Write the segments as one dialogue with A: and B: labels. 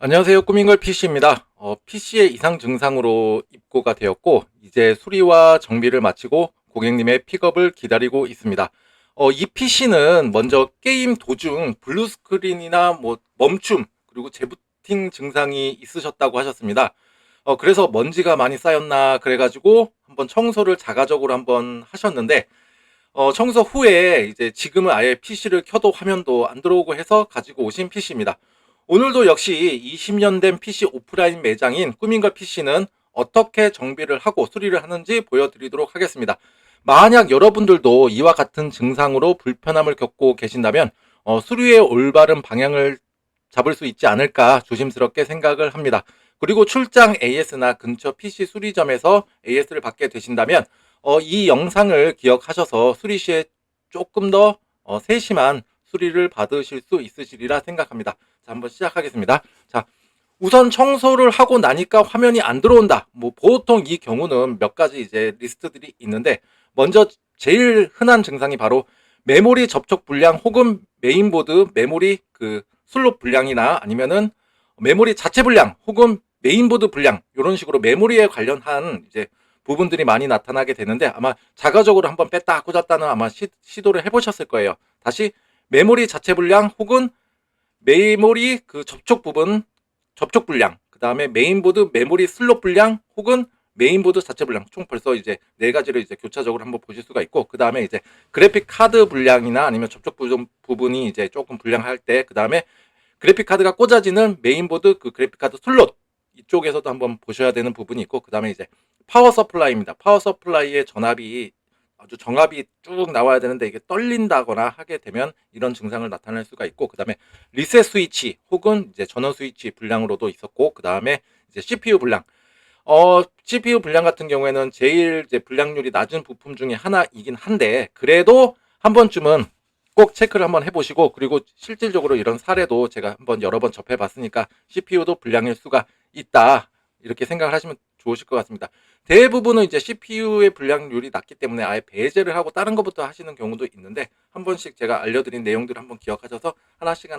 A: 안녕하세요. 꾸민걸 PC입니다. PC의 이상 증상으로 입고가 되었고 이제 수리와 정비를 마치고 고객님의 픽업을 기다리고 있습니다. 이 PC는 먼저 게임 도중 블루 스크린이나 멈춤 그리고 재부팅 증상이 있으셨다고 하셨습니다. 그래서 먼지가 많이 쌓였나 그래가지고 한번 청소를 자가적으로 한번 하셨는데 청소 후에 이제 지금은 아예 PC를 켜도 화면도 안 들어오고 해서 가지고 오신 PC입니다. 오늘도 역시 20년 된 PC 오프라인 매장인 꾸민걸 PC는 어떻게 정비를 하고 수리를 하는지 보여드리도록 하겠습니다. 만약 여러분들도 이와 같은 증상으로 불편함을 겪고 계신다면 수리의 올바른 방향을 잡을 수 있지 않을까 조심스럽게 생각을 합니다. 그리고 출장 AS나 근처 PC 수리점에서 AS를 받게 되신다면 이 영상을 기억하셔서 수리 시에 조금 더 세심한 수리를 받으실 수 있으시리라 생각합니다. 자, 한번 시작하겠습니다. 자, 우선 청소를 하고 나니까 화면이 안 들어온다. 보통 이 경우는 몇 가지 이제 리스트들이 있는데, 먼저 제일 흔한 증상이 바로 메모리 접촉 불량 혹은 메인보드 메모리 슬롯 불량이나 아니면은 메모리 자체 불량 혹은 메인보드 불량, 이런 식으로 메모리에 관련한 이제 부분들이 많이 나타나게 되는데, 아마 자가적으로 한번 뺐다 꽂았다는 아마 시도를 해보셨을 거예요. 다시 메모리 자체 불량 혹은 메모리 접촉 부분 접촉 불량, 그 다음에 메인보드 메모리 슬롯 불량 혹은 메인보드 자체 불량, 총 벌써 이제 네 가지를 이제 교차적으로 한번 보실 수가 있고, 그 다음에 이제 그래픽 카드 불량이나 아니면 접촉 부분이 이제 조금 불량할 때, 그 다음에 그래픽 카드가 꽂아지는 메인보드 그래픽 카드 슬롯 이쪽에서도 한번 보셔야 되는 부분이 있고, 그 다음에 이제 파워 서플라이입니다. 파워 서플라이의 전압이 아주 정압이 쭉 나와야 되는데 이게 떨린다거나 하게 되면 이런 증상을 나타낼 수가 있고, 그 다음에 리셋 스위치 혹은 이제 전원 스위치 불량으로도 있었고, 그 다음에 이제 CPU 불량. CPU 불량 같은 경우에는 제일 이제 불량률이 낮은 부품 중에 하나이긴 한데, 그래도 한 번쯤은 꼭 체크를 한번 해보시고, 그리고 실질적으로 이런 사례도 제가 한번 여러 번 접해봤으니까 CPU도 불량일 수가 있다, 이렇게 생각을 하시면 좋으실 것 같습니다. 대부분은 이제 CPU의 불량률이 낮기 때문에 아예 배제를 하고 다른 것부터 하시는 경우도 있는데, 한 번씩 제가 알려드린 내용들을 한번 기억하셔서 하나씩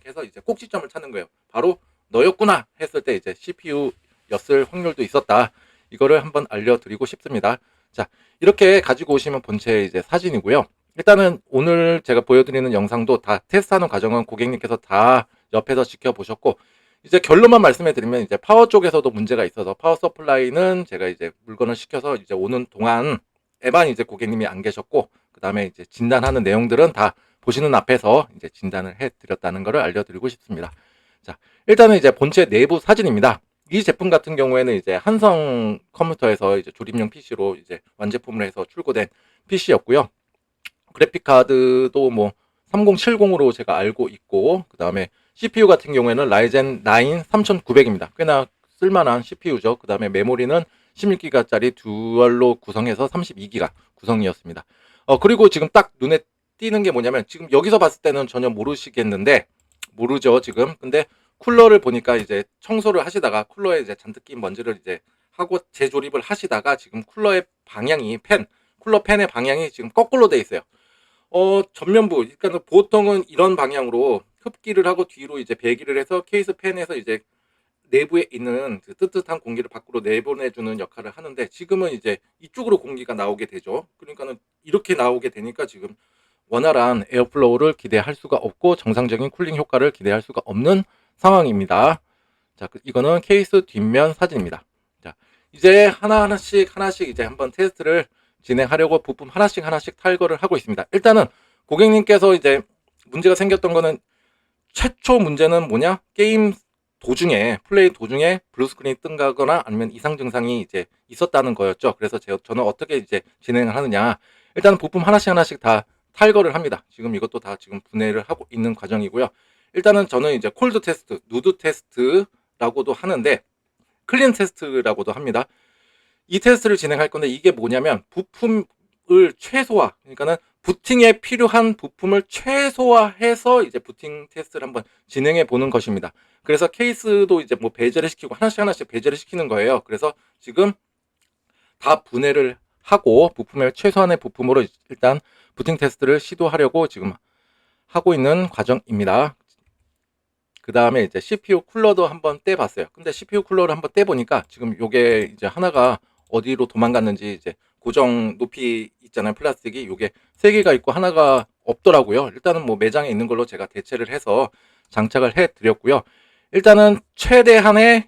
A: 해서 이제 꼭지점을 찾는 거예요. 바로 너였구나 했을 때 이제 CPU였을 확률도 있었다. 이거를 한번 알려드리고 싶습니다. 자, 이렇게 가지고 오시면 본체 이제 사진이고요. 일단은 오늘 제가 보여드리는 영상도 다 테스트하는 과정은 고객님께서 다 옆에서 지켜보셨고, 이제 결론만 말씀해 드리면 이제 파워 쪽에서도 문제가 있어서 파워 서플라이는 제가 이제 물건을 시켜서 이제 오는 동안 에만 이제 고객님이 안 계셨고, 그 다음에 이제 진단하는 내용들은 다 보시는 앞에서 이제 진단을 해 드렸다는 것을 알려드리고 싶습니다. 자, 일단은 이제 본체 내부 사진입니다. 이 제품 같은 경우에는 이제 한성 컴퓨터에서 이제 조립용 PC로 이제 완제품을 해서 출고된 PC였고요. 그래픽 카드도 3070으로 제가 알고 있고, 그 다음에 CPU 같은 경우에는 라이젠 9 3900입니다. 꽤나 쓸만한 CPU죠. 그 다음에 메모리는 16기가짜리 듀얼로 구성해서 32기가 구성이었습니다. 그리고 지금 딱 눈에 띄는 게 뭐냐면, 지금 여기서 봤을 때는 전혀 모르시겠는데, 모르죠, 지금. 근데 쿨러를 보니까 이제 청소를 하시다가 쿨러에 이제 잔뜩 낀 먼지를 이제 하고 재조립을 하시다가 지금 쿨러의 방향이 쿨러 팬의 방향이 지금 거꾸로 돼 있어요. 전면부, 그러니까 보통은 이런 방향으로 흡기를 하고 뒤로 이제 배기를 해서 케이스 팬에서 이제 내부에 있는 그 뜨뜻한 공기를 밖으로 내보내주는 역할을 하는데, 지금은 이제 이쪽으로 공기가 나오게 되죠. 그러니까는 이렇게 나오게 되니까 지금 원활한 에어플로우를 기대할 수가 없고 정상적인 쿨링 효과를 기대할 수가 없는 상황입니다. 자, 이거는 케이스 뒷면 사진입니다. 자, 이제 하나씩 이제 한번 테스트를 진행하려고 부품 하나씩 탈거를 하고 있습니다. 일단은 고객님께서 이제 문제가 생겼던 거는, 최초 문제는 뭐냐? 게임 도중에, 플레이 도중에 블루스크린이 뜬다거나 아니면 이상 증상이 이제 있었다는 거였죠. 그래서 저는 어떻게 이제 진행을 하느냐. 일단 부품 하나씩 다 탈거를 합니다. 지금 이것도 다 지금 분해를 하고 있는 과정이고요. 일단은 저는 이제 콜드 테스트, 누드 테스트라고도 하는데, 클린 테스트라고도 합니다. 이 테스트를 진행할 건데, 이게 뭐냐면 부품을 최소화, 그러니까는 부팅에 필요한 부품을 최소화해서 이제 부팅 테스트를 한번 진행해 보는 것입니다. 그래서 케이스도 이제 배제를 시키고 하나씩 배제를 시키는 거예요. 그래서 지금 다 분해를 하고 부품의 최소한의 부품으로 일단 부팅 테스트를 시도하려고 지금 하고 있는 과정입니다. 그 다음에 이제 CPU 쿨러도 한번 떼봤어요. 근데 CPU 쿨러를 한번 떼보니까 지금 요게 이제 하나가 어디로 도망갔는지 이제 고정 높이 있잖아요. 플라스틱이 요게 3개가 있고 하나가 없더라고요. 일단은 뭐 매장에 있는 걸로 제가 대체를 해서 장착을 해 드렸고요. 일단은 최대한의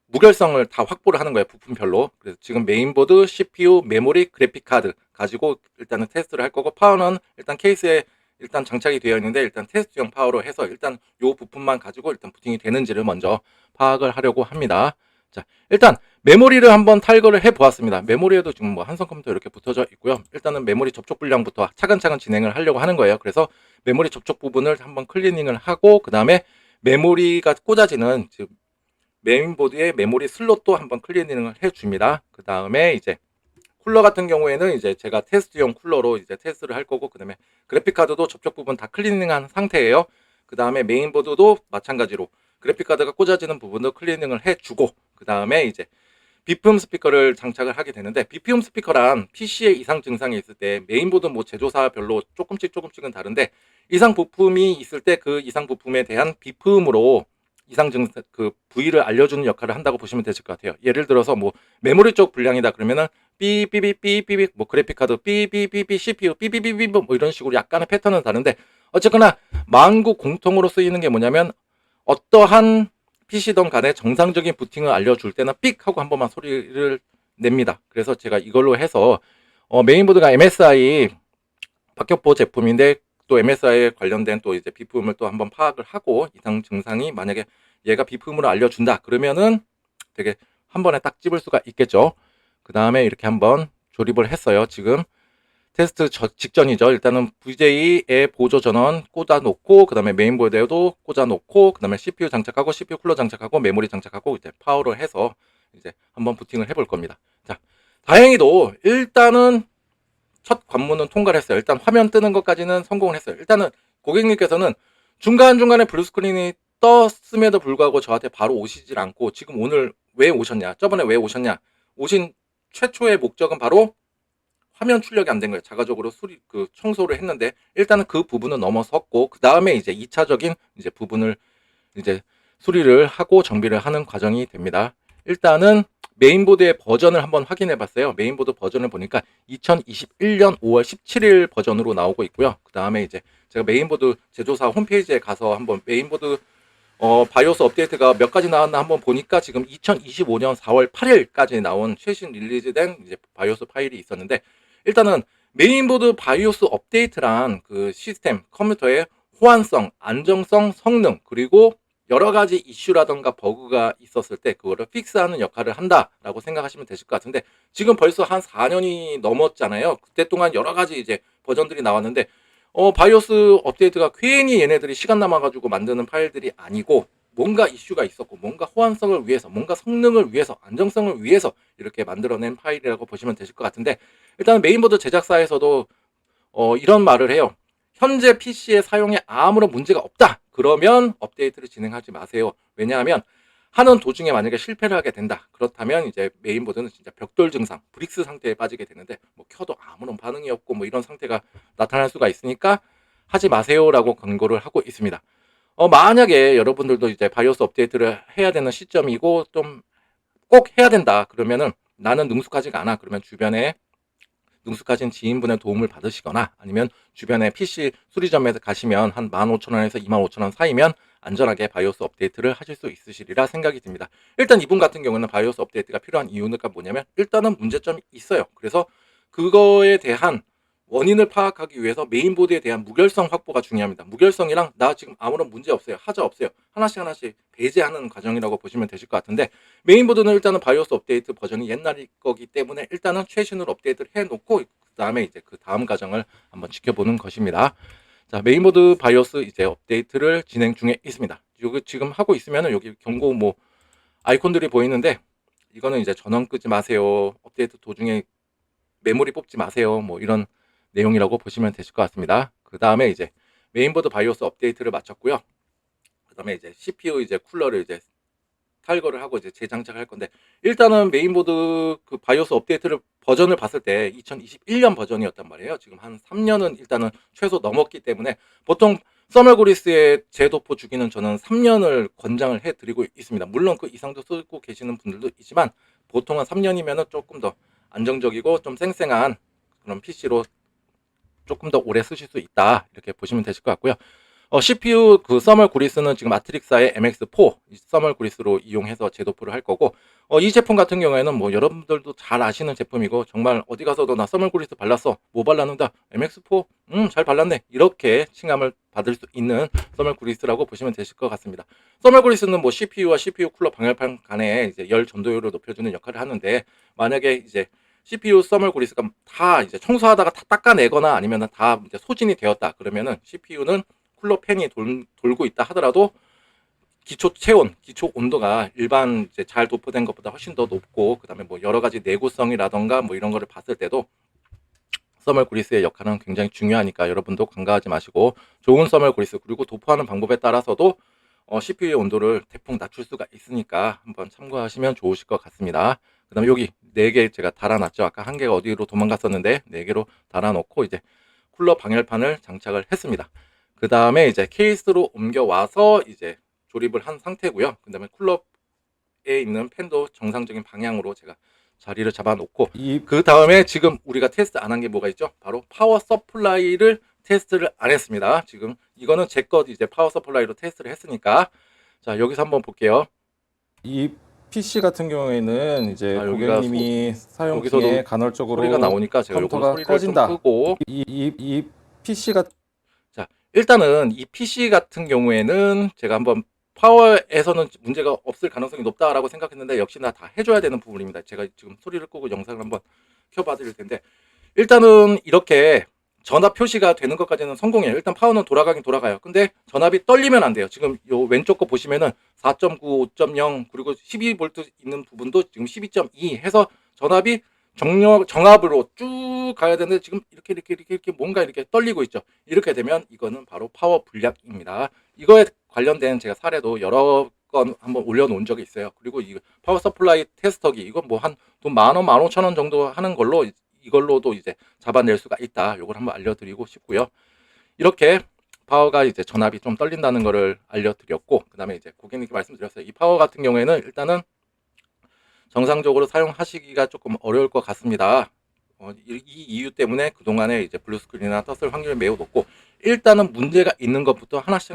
A: 무결성을 다 확보를 하는 거예요. 부품별로. 그래서 지금 메인보드, CPU, 메모리, 그래픽카드 가지고 일단은 테스트를 할 거고, 파워는 일단 케이스에 일단 장착이 되어 있는데 일단 테스트용 파워로 해서 일단 요 부품만 가지고 일단 부팅이 되는지를 먼저 파악을 하려고 합니다. 자, 일단 메모리를 한번 탈거를 해 보았습니다. 메모리에도 지금 뭐 한성 컴퓨터 이렇게 붙어져 있고요. 일단은 메모리 접촉 분량부터 차근차근 진행을 하려고 하는 거예요. 그래서 메모리 접촉 부분을 한번 클리닝을 하고, 그 다음에 메모리가 꽂아지는 지금 메인보드의 메모리 슬롯도 한번 클리닝을 해줍니다. 그 다음에 이제 쿨러 같은 경우에는 이제 제가 테스트용 쿨러로 이제 테스트를 할 거고, 그 다음에 그래픽카드도 접촉 부분 다 클리닝한 상태예요. 그 다음에 메인보드도 마찬가지로 그래픽카드가 꽂아지는 부분도 클리닝을 해주고, 그 다음에 이제 비품 스피커를 장착을 하게 되는데, 비품 스피커란 PC에 이상 증상이 있을 때 메인보드 뭐 제조사별로 조금씩은 다른데, 이상 부품이 있을 때 그 이상 부품에 대한 비품으로 이상 증상 그 부위를 알려주는 역할을 한다고 보시면 되실 것 같아요. 예를 들어서 뭐 메모리 쪽 불량이다 그러면은 삐삐삐삐삐삐, 뭐 그래픽카드 삐삐삐삐, CPU 삐삐삐삐, 뭐 이런 식으로 약간의 패턴은 다른데, 어쨌거나 만국 공통으로 쓰이는 게 뭐냐면, 어떠한 PC던 간에 정상적인 부팅을 알려줄 때는 삑 하고 한 번만 소리를 냅니다. 그래서 제가 이걸로 해서 메인보드가 MSI 박격포 제품인데, 또 MSI에 관련된 또 이제 비품을 또 한번 파악을 하고, 이상 증상이 만약에 얘가 비품으로 알려준다 그러면은 되게 한 번에 딱 집을 수가 있겠죠. 그 다음에 이렇게 한번 조립을 했어요. 지금 테스트 직전이죠. 일단은 VJ의 보조 전원 꽂아 놓고, 그 다음에 메인보드에도 꽂아 놓고, 그 다음에 CPU 장착하고, CPU 쿨러 장착하고, 메모리 장착하고, 이제 파워를 해서 이제 한번 부팅을 해볼 겁니다. 자, 다행히도 일단은 첫 관문은 통과를 했어요. 일단 화면 뜨는 것까지는 성공을 했어요. 일단은 고객님께서는 중간중간에 블루스크린이 떴음에도 불구하고 저한테 바로 오시질 않고, 지금 오늘 왜 오셨냐, 저번에 왜 오셨냐, 오신 최초의 목적은 바로 화면 출력이 안 된 거예요. 자가적으로 청소를 했는데, 일단은 그 부분은 넘어섰고, 그 다음에 이제 2차적인 이제 부분을 이제 수리를 하고 정비를 하는 과정이 됩니다. 일단은 메인보드의 버전을 한번 확인해 봤어요. 메인보드 버전을 보니까 2021년 5월 17일 버전으로 나오고 있고요. 그 다음에 이제 제가 메인보드 제조사 홈페이지에 가서 한번 메인보드 바이오스 업데이트가 몇 가지 나왔나 한번 보니까, 지금 2025년 4월 8일까지 나온 최신 릴리즈된 이제 바이오스 파일이 있었는데, 일단은 메인보드 바이오스 업데이트란 그 시스템 컴퓨터의 호환성, 안정성, 성능, 그리고 여러 가지 이슈라던가 버그가 있었을 때 그거를 픽스하는 역할을 한다라고 생각하시면 되실 것 같은데, 지금 벌써 한 4년이 넘었잖아요. 그때 동안 여러 가지 이제 버전들이 나왔는데, 바이오스 업데이트가 괜히 얘네들이 시간 남아가지고 만드는 파일들이 아니고, 뭔가 이슈가 있었고, 뭔가 호환성을 위해서, 뭔가 성능을 위해서, 안정성을 위해서 이렇게 만들어낸 파일이라고 보시면 되실 것 같은데, 일단 메인보드 제작사에서도 이런 말을 해요. 현재 PC의 사용에 아무런 문제가 없다 그러면 업데이트를 진행하지 마세요. 왜냐하면 하는 도중에 만약에 실패를 하게 된다, 그렇다면 이제 메인보드는 진짜 벽돌 증상, 브릭스 상태에 빠지게 되는데, 뭐 켜도 아무런 반응이 없고 뭐 이런 상태가 나타날 수가 있으니까 하지 마세요라고 권고를 하고 있습니다. 만약에 여러분들도 이제 바이오스 업데이트를 해야 되는 시점이고 좀 꼭 해야 된다 그러면은, 나는 능숙하지가 않아 그러면 주변에 능숙하신 지인분의 도움을 받으시거나, 아니면 주변에 PC 수리점에 가시면 한 15,000원에서 25,000원 사이면 안전하게 바이오스 업데이트를 하실 수 있으시리라 생각이 듭니다. 일단 이분 같은 경우는 바이오스 업데이트가 필요한 이유는 뭐냐면, 일단은 문제점이 있어요. 그래서 그거에 대한 원인을 파악하기 위해서 메인보드에 대한 무결성 확보가 중요합니다. 무결성이랑 나 지금 아무런 문제 없어요, 하자 없어요, 하나씩 배제하는 과정이라고 보시면 되실 것 같은데, 메인보드는 일단은 바이오스 업데이트 버전이 옛날 거기 때문에 일단은 최신으로 업데이트를 해놓고, 그 다음에 이제 그 다음 과정을 한번 지켜보는 것입니다. 자, 메인보드 바이오스 이제 업데이트를 진행 중에 있습니다. 여기 지금 하고 있으면은 여기 경고 뭐 아이콘들이 보이는데, 이거는 이제 전원 끄지 마세요, 업데이트 도중에 메모리 뽑지 마세요, 뭐 이런 내용이라고 보시면 되실 것 같습니다. 그 다음에 이제 메인보드 바이오스 업데이트를 마쳤고요. 그 다음에 이제 CPU 이제 쿨러를 이제 탈거를 하고 이제 재장착할 건데, 일단은 메인보드 그 바이오스 업데이트를 버전을 봤을 때 2021년 버전이었단 말이에요. 지금 한 3년은 일단은 최소 넘었기 때문에, 보통 써멀 그리스의 재도포 주기는 저는 3년을 권장을 해드리고 있습니다. 물론 그 이상도 쓰고 계시는 분들도 있지만 보통은 3년이면 조금 더 안정적이고 좀 쌩쌩한 그런 PC로 조금 더 오래 쓰실 수 있다, 이렇게 보시면 되실 것 같고요. CPU 그 써멀 그리스는 지금 아트릭사의 MX4 써멀 그리스로 이용해서 재도포를 할 거고, 이 제품 같은 경우에는 뭐 여러분들도 잘 아시는 제품이고, 정말 어디 가서도 나 써멀 그리스 발랐어, 뭐 발랐는다, MX4 잘 발랐네, 이렇게 칭함을 받을 수 있는 써멀 그리스라고 보시면 되실 것 같습니다. 써멀 그리스는 뭐 CPU와 CPU 쿨러 방열판 간에 이제 열 전도율을 높여주는 역할을 하는데, 만약에 이제 CPU 써멀 그리스가 다 이제 청소하다가 다 닦아내거나 아니면 다 이제 소진이 되었다 그러면은, CPU는 쿨러 팬이 돌고 있다 하더라도 기초 체온, 기초 온도가 일반 이제 잘 도포된 것보다 훨씬 더 높고, 그다음에 뭐 여러 가지 내구성이라던가 뭐 이런 거를 봤을 때도 써멀 그리스의 역할은 굉장히 중요하니까 여러분도 간과하지 마시고, 좋은 써멀 그리스, 그리고 도포하는 방법에 따라서도 CPU의 온도를 대폭 낮출 수가 있으니까 한번 참고하시면 좋으실 것 같습니다. 그 다음에 여기 4개 제가 달아놨죠. 아까 1개가 어디로 도망갔었는데 4개로 달아놓고 이제 쿨러 방열판을 장착을 했습니다. 그 다음에 이제 케이스로 옮겨와서 이제 조립을 한 상태고요. 그 다음에 쿨러에 있는 팬도 정상적인 방향으로 제가 자리를 잡아놓고, 그 다음에 지금 우리가 테스트 안 한 게 뭐가 있죠? 바로 파워 서플라이를 테스트를 안 했습니다. 지금 이거는 제 것 이제 파워 서플라이로 테스트를 했으니까, 자 여기서 한번 볼게요.
B: 이 PC 같은 경우에는 이제
A: 자 여기가
B: 고객님이 사용
A: 여기서도
B: 중에
A: 소리가
B: 간헐적으로
A: 나오니까 제가 요거는
B: 컴퓨터가
A: 소리를 좀
B: 꺼진다.
A: 끄고,
B: 이 PC가
A: 자 일단은 이 PC 같은 경우에는 제가 한번 파워에서는 문제가 없을 가능성이 높다라고 생각했는데, 역시나 다 해줘야 되는 부분입니다. 제가 지금 소리를 끄고 영상을 한번 켜봐 드릴 텐데, 일단은 이렇게 전압 표시가 되는 것까지는 성공이에요. 일단 파워는 돌아가긴 돌아가요. 근데 전압이 떨리면 안 돼요. 지금 요 왼쪽 거 보시면은 4.9, 5.0 그리고 12V 있는 부분도 지금 12.2 해서 전압이 정압으로 쭉 가야 되는데, 지금 이렇게 뭔가 이렇게 떨리고 있죠. 이렇게 되면 이거는 바로 파워 불량입니다. 이거에 관련된 제가 사례도 여러 건 한번 올려놓은 적이 있어요. 그리고 이 파워 서플라이 테스터기, 이건 뭐 한 돈 10,000원, 15,000원 정도 하는 걸로 이걸로도 이제 잡아낼 수가 있다. 요걸 한번 알려드리고 싶고요. 이렇게 파워가 이제 전압이 좀 떨린다는 거를 알려드렸고, 그 다음에 이제 고객님께 말씀드렸어요. 이 파워 같은 경우에는 일단은 정상적으로 사용하시기가 조금 어려울 것 같습니다. 이 이유 때문에 그동안에 이제 블루스크린이나 떴을 확률이 매우 높고, 일단은 문제가 있는 것부터 하나씩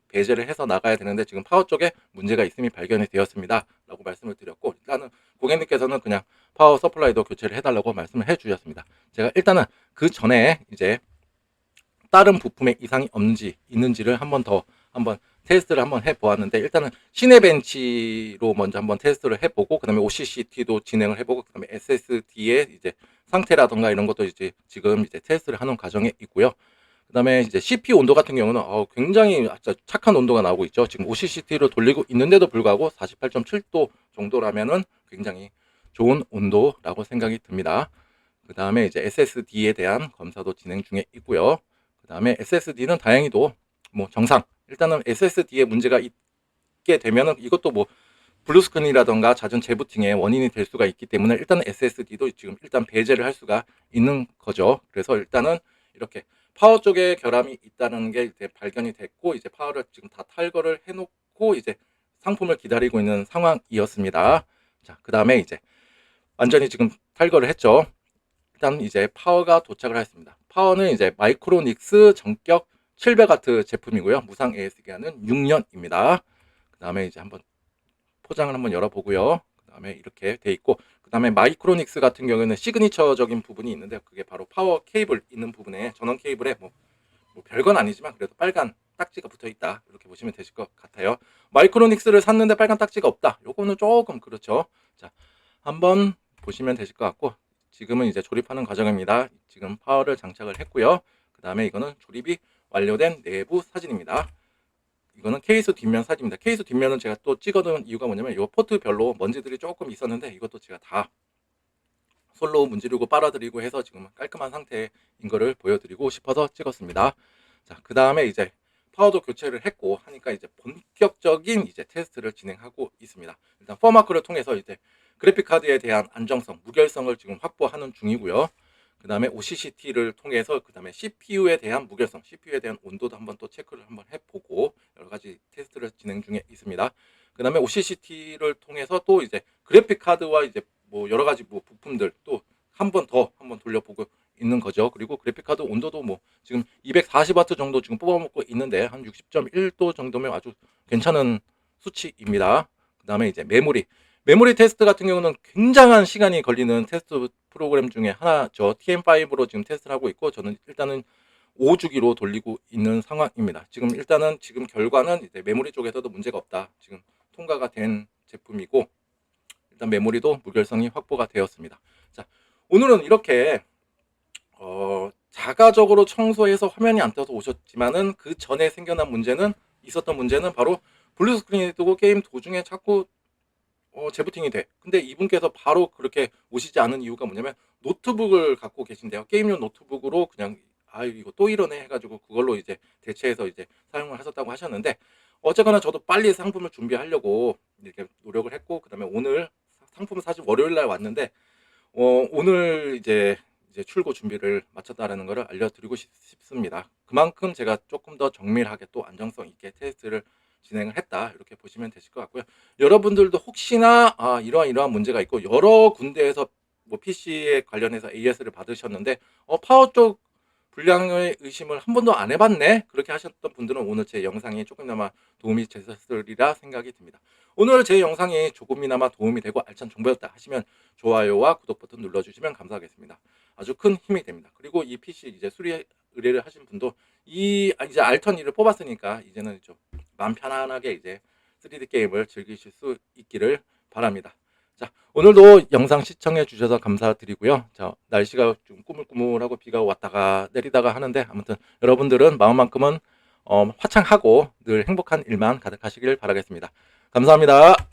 A: 배제를 해서 나가야 되는데, 지금 파워 쪽에 문제가 있음이 발견이 되었습니다 라고 말씀을 드렸고, 일단은 고객님께서는 그냥 파워 서플라이도 교체를 해달라고 말씀을 해주셨습니다. 제가 일단은 그 전에 이제 다른 부품에 이상이 있는지를 한번 테스트를 한번 해보았는데, 일단은 시네벤치로 먼저 한번 테스트를 해보고, 그 다음에 OCCT도 진행을 해보고, 그 다음에 SSD의 이제 상태라던가 이런 것도 이제 지금 이제 테스트를 하는 과정에 있고요. 그 다음에 이제 CPU 온도 같은 경우는 굉장히 착한 온도가 나오고 있죠. 지금 OCCT를 돌리고 있는데도 불구하고 48.7도 정도라면은 굉장히 좋은 온도라고 생각이 듭니다. 그 다음에 이제 SSD에 대한 검사도 진행 중에 있고요. 그 다음에 SSD는 다행히도 뭐 정상, 일단은 SSD에 문제가 있게 되면은 이것도 뭐 블루스크린이라던가 잦은 재부팅의 원인이 될 수가 있기 때문에, 일단은 SSD도 지금 일단 배제를 할 수가 있는 거죠. 그래서 일단은 이렇게 파워 쪽에 결함이 있다는 게 이제 발견이 됐고, 이제 파워를 지금 다 탈거를 해놓고 이제 상품을 기다리고 있는 상황이었습니다. 자, 그 다음에 이제 완전히 지금 탈거를 했죠. 일단 이제 파워가 도착을 했습니다. 파워는 이제 마이크로닉스 전격 700W 제품이고요. 무상 AS 기간은 6년입니다. 그 다음에 이제 한번 포장을 한번 열어보고요. 그 다음에 이렇게 돼 있고, 그 다음에 마이크로닉스 같은 경우에는 시그니처적인 부분이 있는데, 그게 바로 파워 케이블 있는 부분에, 전원 케이블에 뭐 별건 아니지만 그래도 빨간 딱지가 붙어 있다, 이렇게 보시면 되실 것 같아요. 마이크로닉스를 샀는데 빨간 딱지가 없다, 요거는 조금 그렇죠. 자, 한번 보시면 되실 것 같고, 지금은 이제 조립하는 과정입니다. 지금 파워를 장착을 했고요. 그 다음에 이거는 조립이 완료된 내부 사진입니다. 이거는 케이스 뒷면 사진입니다. 케이스 뒷면은 제가 또 찍어둔 이유가 뭐냐면, 이 포트별로 먼지들이 조금 있었는데 이것도 제가 다 솔로 문지르고 빨아들이고 해서 지금 깔끔한 상태인 거를 보여드리고 싶어서 찍었습니다. 자, 그 다음에 이제 파워도 교체를 했고 하니까 이제 본격적인 이제 테스트를 진행하고 있습니다. 일단 퍼마크를 통해서 이제 그래픽 카드에 대한 안정성, 무결성을 지금 확보하는 중이고요. 그 그 다음에 OCCT를 통해서 그 다음에 CPU에 대한 무결성, CPU에 대한 온도도 한번 또 체크를 한번 해보고 여러 가지 테스트를 진행 중에 있습니다. 그 다음에 OCCT를 통해서 또 이제 그래픽 카드와 이제 뭐 여러 가지 뭐 부품들 또 한 번 돌려보고 있는 거죠. 그리고 그래픽 카드 온도도 뭐 지금 240W 정도 지금 뽑아먹고 있는데 한 60.1도 정도면 아주 괜찮은 수치입니다. 그 다음에 이제 메모리 테스트 같은 경우는 굉장한 시간이 걸리는 테스트 프로그램 중에 하나죠. TM5로 지금 테스트를 하고 있고 저는 일단은 5주기로 돌리고 있는 상황입니다. 지금 일단은 지금 결과는 이제 메모리 쪽에서도 문제가 없다. 지금 통과가 된 제품이고 일단 메모리도 무결성이 확보가 되었습니다. 자, 오늘은 이렇게 자가적으로 청소해서 화면이 안 떠서 오셨지만은 그 전에 있었던 문제는 바로 블루 스크린이 뜨고 게임 도중에 자꾸 재부팅이 돼. 근데 이분께서 바로 그렇게 오시지 않은 이유가 뭐냐면 노트북을 갖고 계신데요. 게임용 노트북으로 그냥 이거 또 이러네 해가지고 그걸로 이제 대체해서 이제 사용을 하셨다고 하셨는데 어쨌거나 저도 빨리 상품을 준비하려고 이렇게 노력을 했고 그다음에 오늘 상품 사실 월요일 날 왔는데 오늘 이제 출고 준비를 마쳤다라는 것을 알려드리고 싶습니다. 그만큼 제가 조금 더 정밀하게 또 안정성 있게 테스트를 진행을 했다 이렇게 보시면 되실 것 같고요. 여러분들도 혹시나 이러한 문제가 있고 여러 군데에서 뭐 PC에 관련해서 AS를 받으셨는데 파워 쪽 불량의 의심을 한 번도 안 해봤네 그렇게 하셨던 분들은 오늘 제 영상이 조금이나마 도움이 되셨으리라 생각이 듭니다. 오늘 제 영상이 조금이나마 도움이 되고 알찬 정보였다 하시면 좋아요와 구독 버튼 눌러주시면 감사하겠습니다. 아주 큰 힘이 됩니다. 그리고 이 PC 이제 수리 의뢰를 하신 분도 이제 알턴2를 뽑았으니까 이제는 좀 마음 편안하게 이제 3D 게임을 즐기실 수 있기를 바랍니다. 자, 오늘도 영상 시청해 주셔서 감사드리고요. 자, 날씨가 좀 꾸물꾸물하고 비가 왔다가 내리다가 하는데 아무튼 여러분들은 마음만큼은 화창하고 늘 행복한 일만 가득하시길 바라겠습니다. 감사합니다.